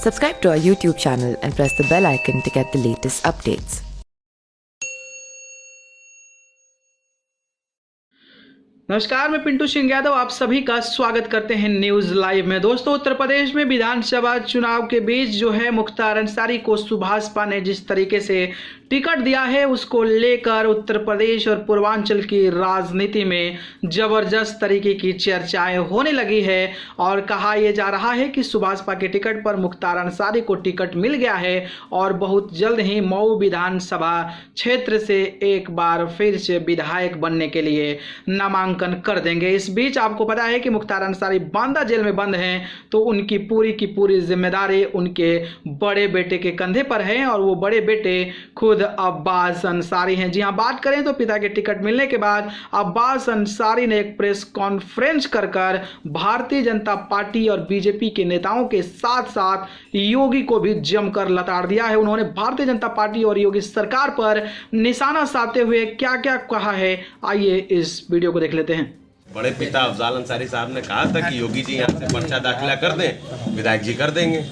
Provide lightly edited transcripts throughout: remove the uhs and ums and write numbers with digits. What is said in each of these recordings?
Subscribe to our YouTube channel and press the bell icon to get the latest updates. नमस्कार, मैं पिंटू सिंह यादव आप सभी का स्वागत करते हैं न्यूज लाइव में। दोस्तों, उत्तर प्रदेश में विधानसभा चुनाव के बीच जो है मुख्तार अंसारी को सुभाषपा ने जिस तरीके से टिकट दिया है उसको लेकर उत्तर प्रदेश और पूर्वांचल की राजनीति में जबरदस्त तरीके की चर्चाएं होने लगी है और कहा यह जा रहा है कि सुभाषपा के टिकट पर मुख्तार अंसारी को टिकट मिल गया है और बहुत जल्द ही मऊ विधानसभा क्षेत्र से एक बार फिर से विधायक बनने के लिए नामांकन कर देंगे। इस बीच आपको पता है कि मुख्तार अंसारी बांदा जेल में बंद हैं, तो उनकी पूरी की पूरी जिम्मेदारी उनके बड़े बेटे के कंधे पर है और वो बड़े बेटे खुद अब्बास अंसारी हैं। जी हाँ, बात करें तो पिता के टिकट मिलने के बाद अब्बास अंसारी ने एक प्रेस कॉन्फ्रेंस कर भारतीय जनता पार्टी और बीजेपी के नेताओं के साथ साथ योगी को भी जमकर लताड़ दिया है। उन्होंने भारतीय जनता पार्टी और योगी सरकार पर निशाना साधते हुए क्या क्या कहा है, आइए इस वीडियो को देख लेते हैं। बड़े पिता अफजाल अंसारी साहब ने कहा था कि योगी जी यहाँ से पर्चा दाखिला कर दें, विधायक जी कर देंगे।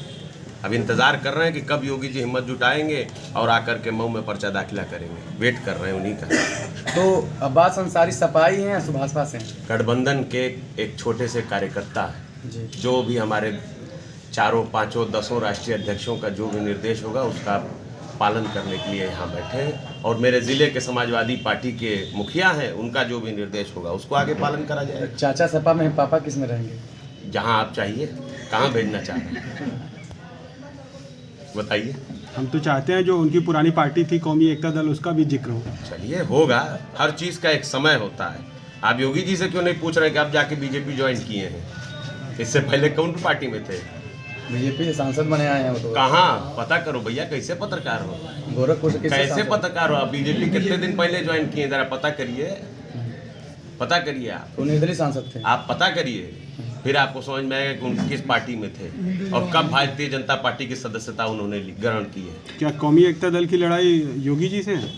अब इंतजार कर रहे हैं कि कब योगी जी हिम्मत जुटाएंगे और आकर के मऊ में पर्चा दाखिला करेंगे। वेट कर रहे हैं उन्हीं का। तो अब्बास अंसारी सपाई हैं या सुभाषपा से? गठबंधन के एक छोटे से कार्यकर्ता है, जो भी हमारे चारों पांचों 10 राष्ट्रीय अध्यक्षों का जो भी निर्देश होगा उसका पालन करने के लिए यहाँ बैठे हैं और मेरे ज़िले के समाजवादी पार्टी के मुखिया हैं, उनका जो भी निर्देश होगा उसको आगे पालन करा जाएगा। चाचा सपा में, पापा किस में रहेंगे? जहाँ आप चाहिए। कहाँ भेजना चाह रहे हैं बताइए। हम तो चाहते हैं जो उनकी पुरानी पार्टी थी कौमी एकता दल, उसका भी जिक्र हो। चलिए, होगा। हर चीज़ का एक समय होता है। आप योगी जी से क्यों नहीं पूछ रहे कि आप जाके बीजेपी ज्वाइन किए हैं? इससे पहले कौन पार्टी में थे? बीजेपी से सांसद बने आए हैं वो तो। कहाँ? पता करो भैया, कैसे पत्रकार हो? गोरखपुर से कैसे पत्रकार हो आप? बीजेपी कितने दिन पहले ज्वाइन किए, जरा पता करिए। पता करिए आप। तो निर्दलीय सांसद थे। आप पता करिए, फिर आपको समझ में आएगा कि उन किस पार्टी में थे और कब भारतीय जनता पार्टी की सदस्यता उन्होंने ग्रहण की है। क्या कौमी एकता दल की लड़ाई योगी जी से है?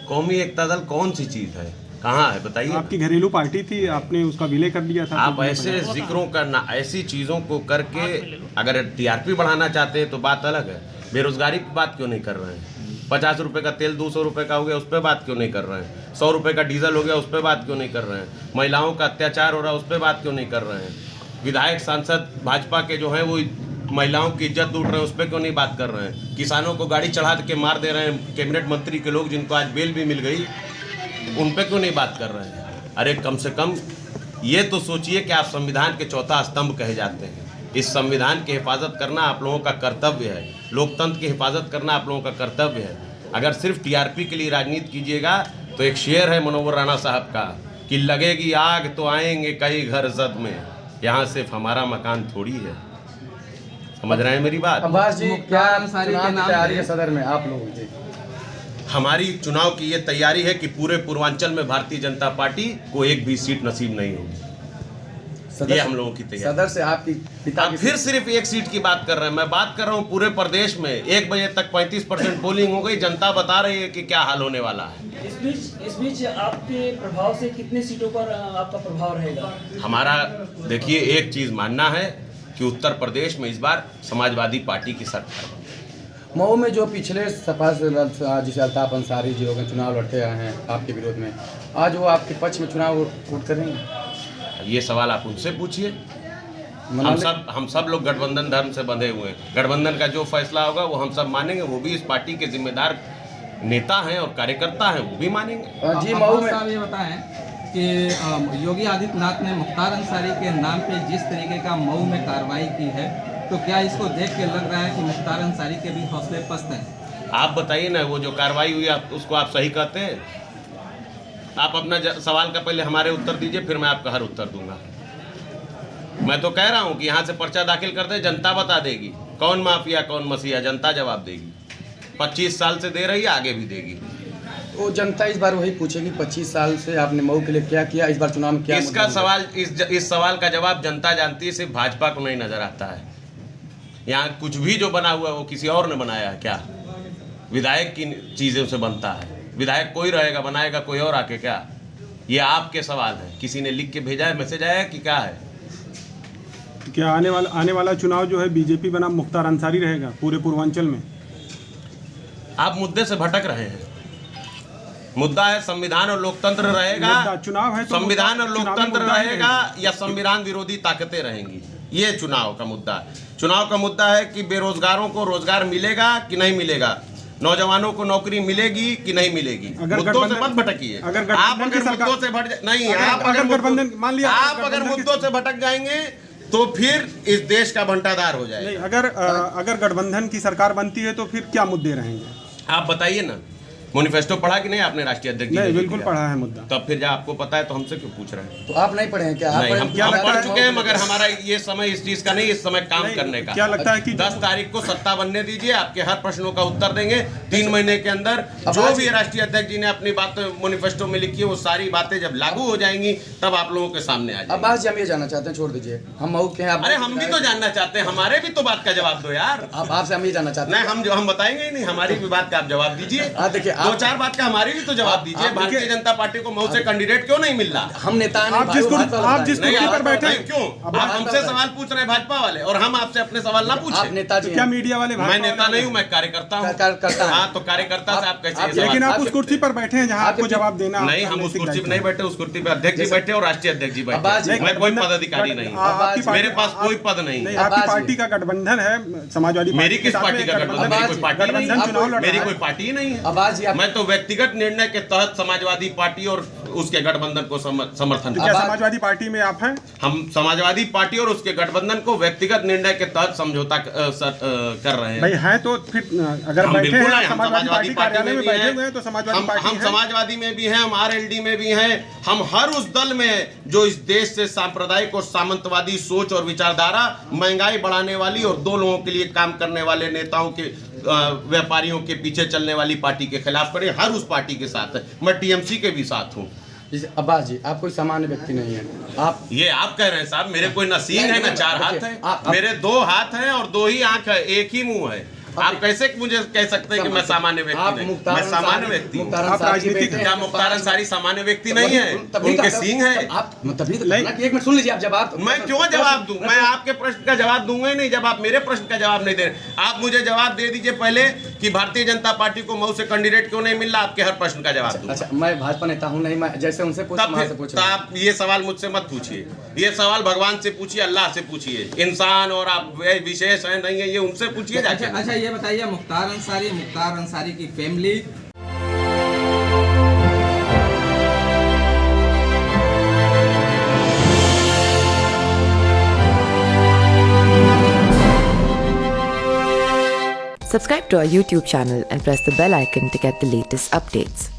कौमी एकता दल कौन सी चीज़ है, कहाँ है बताइए? आपकी घरेलू पार्टी थी, आपने उसका विलय कर दिया था। आप ऐसे जिक्रों करना, ऐसी चीज़ों को करके अगर टीआरपी बढ़ाना चाहते हैं तो बात अलग है। बेरोजगारी की बात क्यों नहीं कर रहे हैं? 50 रुपये का तेल 200 रुपये का हो गया, उस पर बात क्यों नहीं कर रहे हैं? 100 रुपये का डीजल हो गया, उस पर बात क्यों नहीं कर रहे हैं? महिलाओं का अत्याचार हो रहा है, उस पर बात क्यों नहीं कर रहे हैं? विधायक सांसद भाजपा के जो हैं वो महिलाओं की इज्जत लूट रहे हैं, उस पर क्यों नहीं बात कर रहे हैं? किसानों को गाड़ी चढ़ा के मार दे रहे हैं कैबिनेट मंत्री के लोग, जिनको आज बेल भी मिल गई, उन पर क्यों नहीं बात कर रहे हैं? अरे कम से कम ये तो सोचिए कि आप संविधान के चौथा स्तंभ कहे जाते हैं। इस संविधान की हिफाजत करना आप लोगों का कर्तव्य है, लोकतंत्र की हिफाजत करना आप लोगों का कर्तव्य है। अगर सिर्फ टीआरपी के लिए राजनीति कीजिएगा तो एक शेर है मनोहर राणा साहब का कि लगेगी आग तो आएंगे कई घर जद में, यहाँ सिर्फ हमारा मकान थोड़ी है। समझ रहे हैं मेरी बात? अब्बास जी, क्या चुनाव की तैयारी है सदर में आप लोगों की? हमारी चुनाव की ये तैयारी है कि पूरे पूर्वांचल में भारतीय जनता पार्टी को एक भी सीट नसीब नहीं होगी। ये हम लोगों की तैयारी। सदर से आपकी पिता आप फिर सिर्फ एक सीट की बात कर रहे हैं। मैं बात कर रहा हूँ पूरे प्रदेश में 1 बजे तक 35% पोलिंग हो गई। जनता बता रही है कि क्या हाल होने वाला है। इस बीच आपके प्रभाव से कितने सीटों पर आपका प्रभाव रहेगा? हमारा देखिए, एक चीज मानना है कि उत्तर प्रदेश में इस बार समाजवादी पार्टी की सरकार। मऊ में जो पिछले सपा से जिसे अल्ताफ अंसारी जी हो गए, चुनाव लड़ते आए हैं आपके विरोध में, आज वो आपके पक्ष में चुनाव वोट करेंगे? ये सवाल आप उनसे पूछिए। हम सब लोग गठबंधन धर्म से बंधे हुए हैं। गठबंधन का जो फैसला होगा वो हम सब मानेंगे। वो भी इस पार्टी के जिम्मेदार नेता हैं और कार्यकर्ता हैं, वो भी मानेंगे। जी, मऊ में साहब ये बताएं कि योगी आदित्यनाथ ने मुख्तार अंसारी के नाम पे जिस तरीके का मऊ में कार्रवाई की है, तो क्या इसको देख के लग रहा है कि मुख्तार अंसारी के भी हौसले पस्त हैं? आप बताइए ना, वो जो कार्रवाई हुई उसको आप सही कहते हैं? आप अपना सवाल का पहले हमारे उत्तर दीजिए, फिर मैं आपका हर उत्तर दूंगा। मैं तो कह रहा हूं कि यहाँ से पर्चा दाखिल कर दे, जनता बता देगी कौन माफिया कौन मसीहा, जनता जवाब देगी। 25 साल से दे रही है, आगे भी देगी। वो जनता इस बार वही पूछेगी 25 साल से आपने मऊ के लिए क्या किया, इस बार चुनाव में क्या? इसका सवाल, इस सवाल का जवाब जनता जानती है, सिर्फ भाजपा को नहीं नजर आता है। यहाँ कुछ भी जो बना हुआ है वो किसी और ने बनाया है क्या? विधायक की चीज़ों से बनता है। विधायक कोई रहेगा, बनाएगा कोई और आके क्या? ये आपके सवाल है। किसी ने लिख के भेजा है, मैसेज आया है कि क्या है? क्या आने वाला चुनाव जो है बीजेपी बनाम मुख्तार अंसारी रहेगा पूरे पूर्वांचल में? आप मुद्दे से भटक रहे हैं। मुद्दा है संविधान और लोकतंत्र रहेगा, मुद्दा चुनाव है तो संविधान और चुनावी लोकतंत्र मुद्दा ही रहेगा या संविधान विरोधी ताकतें रहेंगी। ये चुनाव का मुद्दा है। चुनाव का मुद्दा है कि बेरोजगारों को रोजगार मिलेगा कि नहीं मिलेगा, नौजवानों को नौकरी मिलेगी कि नहीं मिलेगी। मुद्दों से मत भटकिए। आप अगर मुद्दों से मुद्दों से भटक जाएंगे तो फिर इस देश का बंटाधार हो जाएगा। अगर गठबंधन की सरकार बनती है तो फिर क्या मुद्दे रहेंगे? आप बताइए ना, मैनिफेस्टो पढ़ा कि नहीं आपने राष्ट्रीय अध्यक्ष जी? नहीं, बिल्कुल पढ़ा है मुद्दा। तब फिर जब आपको पता है तो हमसे क्यों पूछ रहे हैं? तो आप नहीं पढ़े हैं क्या? नहीं, हम पढ़ चुके हैं, मगर हमारा ये समय इस चीज का नहीं, इस समय काम करने का। क्या लगता है कि 10 तारीख को सत्ता बनने दीजिए, आपके हर प्रश्नों का उत्तर देंगे 3 महीने के अंदर। जो भी राष्ट्रीय अध्यक्ष जी ने अपनी बात मैनिफेस्टो में लिखी है वो सारी बातें जब लागू हो जाएंगी तब आप लोगों के सामने आ जाएगी। अब्बास जी हम ये जानना चाहते हैं, छोड़ दीजिए, हम मऊ के हैं। अरे हम भी तो जानना चाहते हैं, हमारे भी तो बात का जवाब दो यार। आपसे हम ये जानना चाहते हैं। नहीं, हम बताएंगे ही नहीं, हमारी भी बात का आप जवाब दीजिए। देखिए 2-4 बात का हमारी भी तो जवाब दीजिए। भारतीय जनता पार्टी को मऊ से कैंडिडेट क्यों नहीं मिल रहा? हम नेता आप जिस कुर्सी पर बैठे हैं, क्यों आप हमसे सवाल पूछ रहे हैं भाजपा वाले, और हम आपसे अपने सवाल ना पूछे? आप नेताजी क्या मीडिया वाले? मैं नेता नहीं हूँ, मैं कार्यकर्ता हूँ। हाँ, तो कार्यकर्ता से आप कैसे? लेकिन आप उस कुर्सी पर बैठे हैं जहाँ आपको जवाब देना। नहीं, हम उस कुर्सी पर नहीं बैठे, उस कुर्सी पर अध्यक्ष जी बैठे और राष्ट्रीय अध्यक्ष जी बैठे। मैं कोई पदाधिकारी नहीं हूँ, मेरे पास कोई पद नहीं है। आपकी पार्टी का गठबंधन है समाजवादी। मेरी किस पार्टी का गठबंधन? मेरी कोई पार्टी नहीं है, मेरी कोई पार्टी नहीं है। मैं तो व्यक्तिगत निर्णय के तहत समाजवादी पार्टी और उसके गठबंधन को समर्थन। क्या समाजवादी पार्टी में आप हैं? हम समाजवादी पार्टी और उसके गठबंधन को व्यक्तिगत निर्णय के तहत समझौता कर रहे हैं। भाई हैं तो फिर अगर बैठे हैं समाजवादी पार्टी में भी बैठे हुए हैं तो समाजवादी पार्टी हम समाजवादी में भी हैं, हम आरएलडी में भी हैं, हम हर उस दल में जो इस देश से सांप्रदायिक और सामंतवादी सोच और विचारधारा, महंगाई बढ़ाने वाली और 2 लोगों के लिए काम करने वाले नेताओं के, व्यापारियों के पीछे चलने वाली पार्टी के खिलाफ करें, हर उस पार्टी के साथ है। मैं टीएमसी के भी साथ हूँ। अब्बास जी आप कोई सामान्य व्यक्ति नहीं है। आप कह रहे हैं साहब, मेरे कोई ना सींग है ना 4 हाथ है, मेरे 2 हाथ हैं और 2 ही आंख है, एक ही मुंह है। आप कैसे मुझे कह सकते हैं कि मैं सामान्य व्यक्ति नहीं? मैं सामान्य व्यक्ति हूँ। क्या मुख्तार अंसारी सामान्य व्यक्ति नहीं है? उनके सींग है। एक मिनट सुन लीजिए, आप जवाब। मैं क्यों जवाब दूं? मैं आपके प्रश्न का जवाब दूंगा ही नहीं जब आप मेरे प्रश्न का जवाब नहीं दे रहे। आप मुझे जवाब दे दीजिए पहले कि भारतीय जनता पार्टी को मऊ से कैंडिडेट क्यों नहीं मिल रहा। आपके हर प्रश्न का जवाब दूंगा। अच्छा, मैं भाजपा नेता हूँ नहीं, मैं जैसे उनसे पूछा। आप ये सवाल मुझसे मत पूछिए, ये सवाल भगवान से पूछिए, अल्लाह से पूछिए। इंसान और आप विशेष है नहीं है, ये उनसे पूछिए जाके। अच्छा ये बताइए, मुख्तार अंसारी की family Subscribe to our YouTube channel and press the bell icon to get the latest updates.